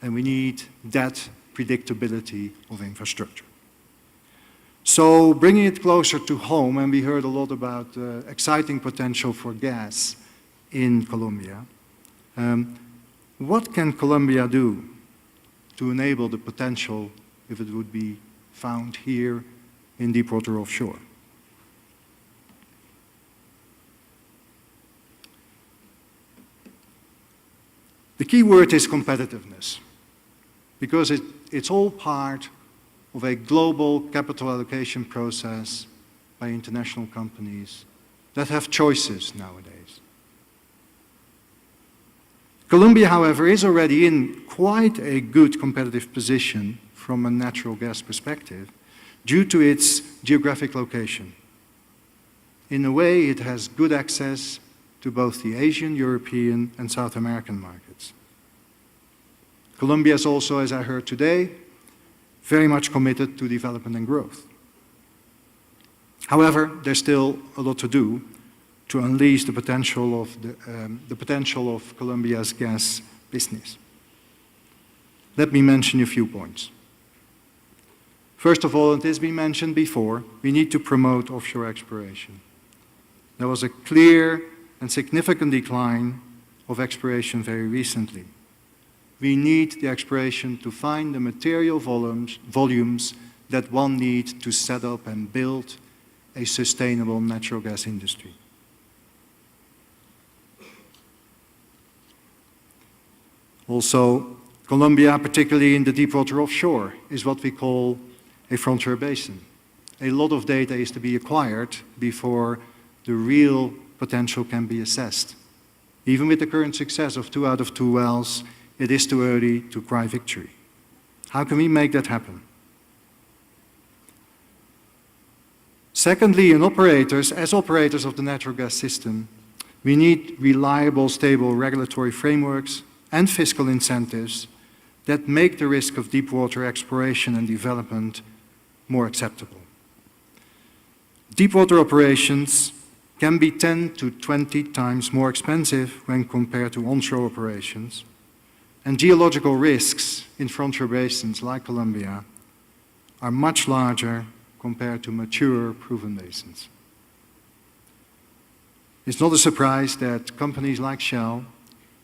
and we need that predictability of infrastructure. So bringing it closer to home, and we heard a lot about exciting potential for gas in Colombia. What can Colombia do to enable the potential if it would be found here in deepwater offshore? The key word is competitiveness, because it's all part of a global capital allocation process by international companies that have choices nowadays. Colombia, however, is already in quite a good competitive position from a natural gas perspective due to its geographic location. In a way, it has good access to both the Asian, European, and South American markets. Colombia is also, as I heard today, very much committed to development and growth. However, there's still a lot to do to unleash the potential of Colombia's gas business. Let me mention a few points. First of all, it has been mentioned before, we need to promote offshore exploration. There was a clear and significant decline of exploration very recently. We need the exploration to find the material volumes that one needs to set up and build a sustainable natural gas industry. Also, Colombia, particularly in the deepwater offshore, is what we call a frontier basin. A lot of data is to be acquired before the real potential can be assessed. Even with the current success of 2 out of 2 wells, it is too early to cry victory. How can we make that happen? Secondly, as operators of the natural gas system, we need reliable, stable regulatory frameworks and fiscal incentives that make the risk of deepwater exploration and development more acceptable. Deepwater operations can be 10 to 20 times more expensive when compared to onshore operations, and geological risks in frontier basins like Colombia are much larger compared to mature, proven basins. It's not a surprise that companies like Shell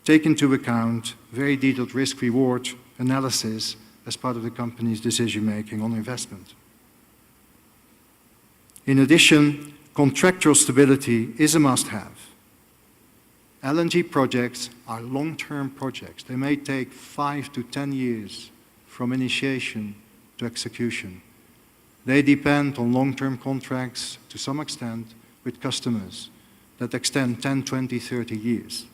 take into account very detailed risk-reward analysis as part of the company's decision-making on investment. In addition, contractual stability is a must-have. LNG projects are long-term projects. They may take 5 to 10 years from initiation to execution. They depend on long-term contracts to some extent with customers that extend 10, 20, 30 years.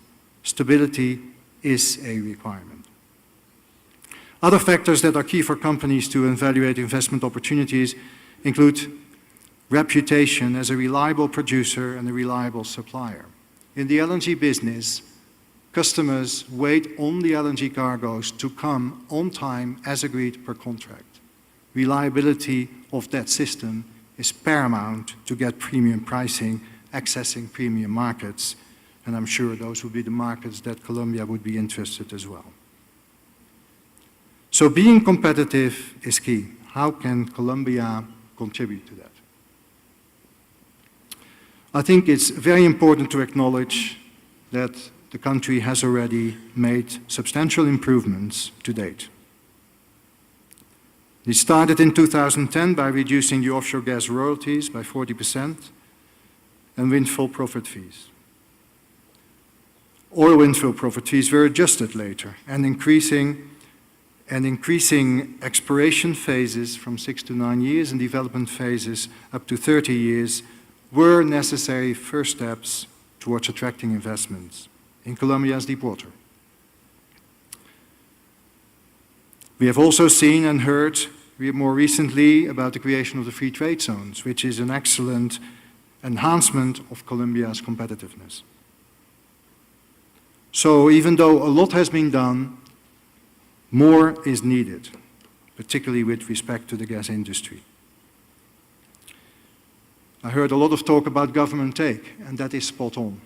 Stability is a requirement. Other factors that are key for companies to evaluate investment opportunities include reputation as a reliable producer and a reliable supplier. In the LNG business, customers wait on the LNG cargoes to come on time as agreed per contract. Reliability of that system is paramount to get premium pricing, accessing premium markets, and I'm sure those would be the markets that Colombia would be interested as well. So being competitive is key. How can Colombia contribute to that? I think it's very important to acknowledge that the country has already made substantial improvements to date. It started in 2010 by reducing the offshore gas royalties by 40% and windfall profit fees. Oil windfall profit fees were adjusted later, and increasing exploration phases from 6 to 9 years and development phases up to 30 years were necessary first steps towards attracting investments in Colombia's deepwater. We have also seen and heard more recently about the creation of the free trade zones, which is an excellent enhancement of Colombia's competitiveness. So even though a lot has been done, more is needed, particularly with respect to the gas industry. I heard a lot of talk about government take, and that is spot on.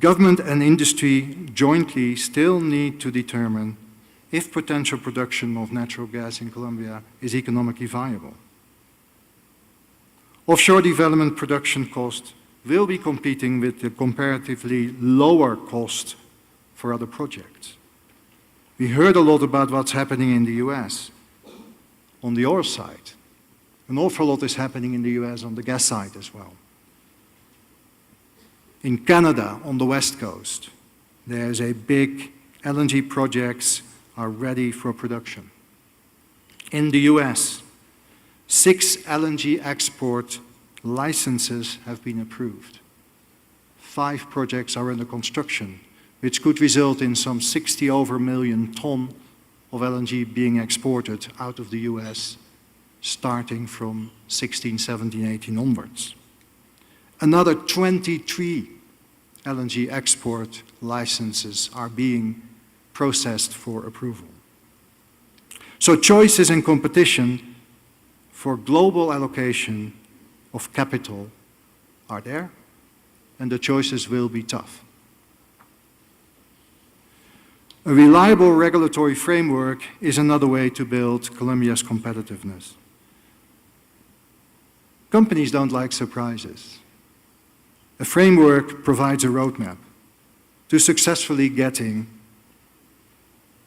Government and industry jointly still need to determine if potential production of natural gas in Colombia is economically viable. Offshore development production cost will be competing with the comparatively lower cost for other projects. We heard a lot about what's happening in the US on the oil side. An awful lot is happening in the US on the gas side as well. In Canada, on the west coast, there's a big LNG projects are ready for production. In the US, 6 LNG export licenses have been approved. 5 projects are under construction, which could result in some 60 over million ton of LNG being exported out of the US, starting from 16, 17, 18 onwards. Another 23 LNG export licenses are being processed for approval. So choices and competition for global allocation of capital are there, and the choices will be tough. A reliable regulatory framework is another way to build Colombia's competitiveness. Companies don't like surprises. A framework provides a roadmap to successfully getting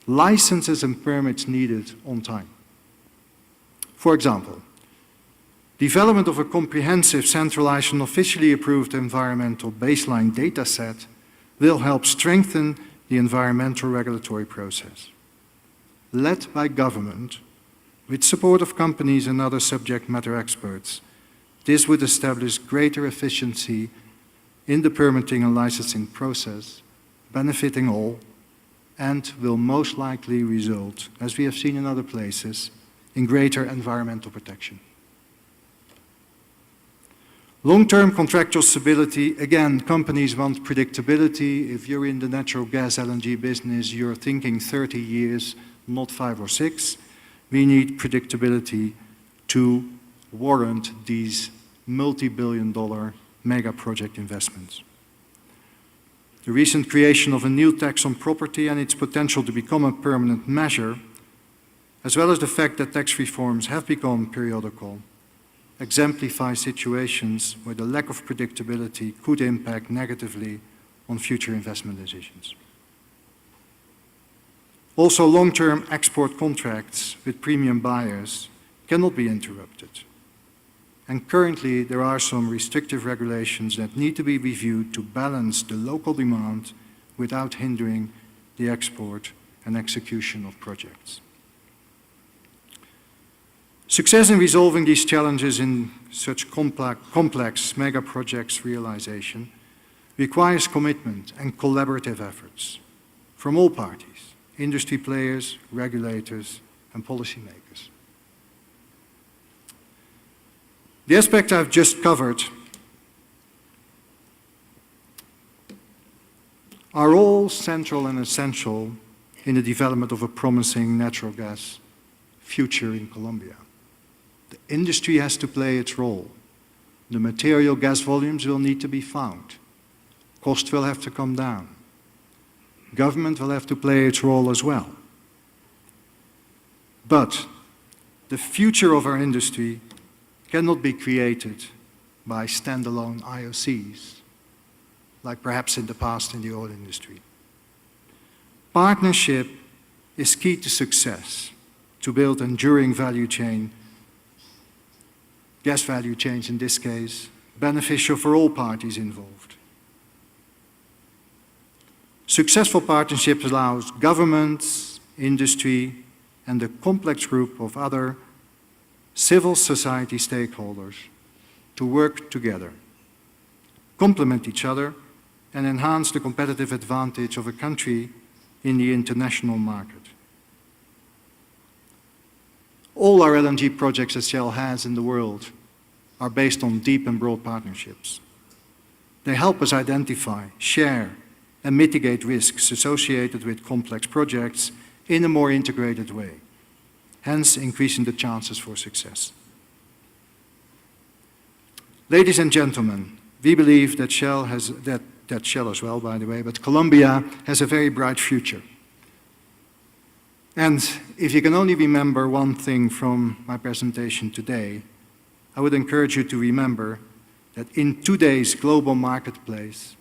licenses and permits needed on time. For example, development of a comprehensive, centralized and officially approved environmental baseline data set will help strengthen the environmental regulatory process. Led by government, with support of companies and other subject matter experts, this would establish greater efficiency in the permitting and licensing process, benefiting all, and will most likely result, as we have seen in other places, in greater environmental protection. Long-term contractual stability, again, companies want predictability. If you're in the natural gas LNG business, you're thinking 30 years, not 5 or 6. We need predictability to warrant these multi-billion-dollar mega project investments. The recent creation of a new tax on property and its potential to become a permanent measure, as well as the fact that tax reforms have become periodical, exemplify situations where the lack of predictability could impact negatively on future investment decisions. Also, long-term export contracts with premium buyers cannot be interrupted. And currently, there are some restrictive regulations that need to be reviewed to balance the local demand without hindering the export and execution of projects. Success in resolving these challenges in such complex mega projects realization requires commitment and collaborative efforts from all parties, industry players, regulators, and policymakers. The aspect I've just covered are all central and essential in the development of a promising natural gas future in Colombia. The industry has to play its role. The material gas volumes will need to be found. Cost will have to come down. Government will have to play its role as well. But the future of our industry cannot be created by standalone IOCs, like perhaps in the past in the oil industry. Partnership is key to success, to build enduring value chain, gas value chains in this case, beneficial for all parties involved. Successful partnerships allows governments, industry, and a complex group of other civil society stakeholders to work together, complement each other, and enhance the competitive advantage of a country in the international market. All our LNG projects that Shell has in the world are based on deep and broad partnerships. They help us identify, share, and mitigate risks associated with complex projects in a more integrated way, hence increasing the chances for success. Ladies and gentlemen, we believe that that shell as well, by the way, but Colombia has a very bright future. And if you can only remember one thing from my presentation today, I would encourage you to remember that in today's global marketplace,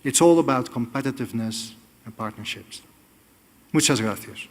it's all about competitiveness and partnerships. Muchas gracias.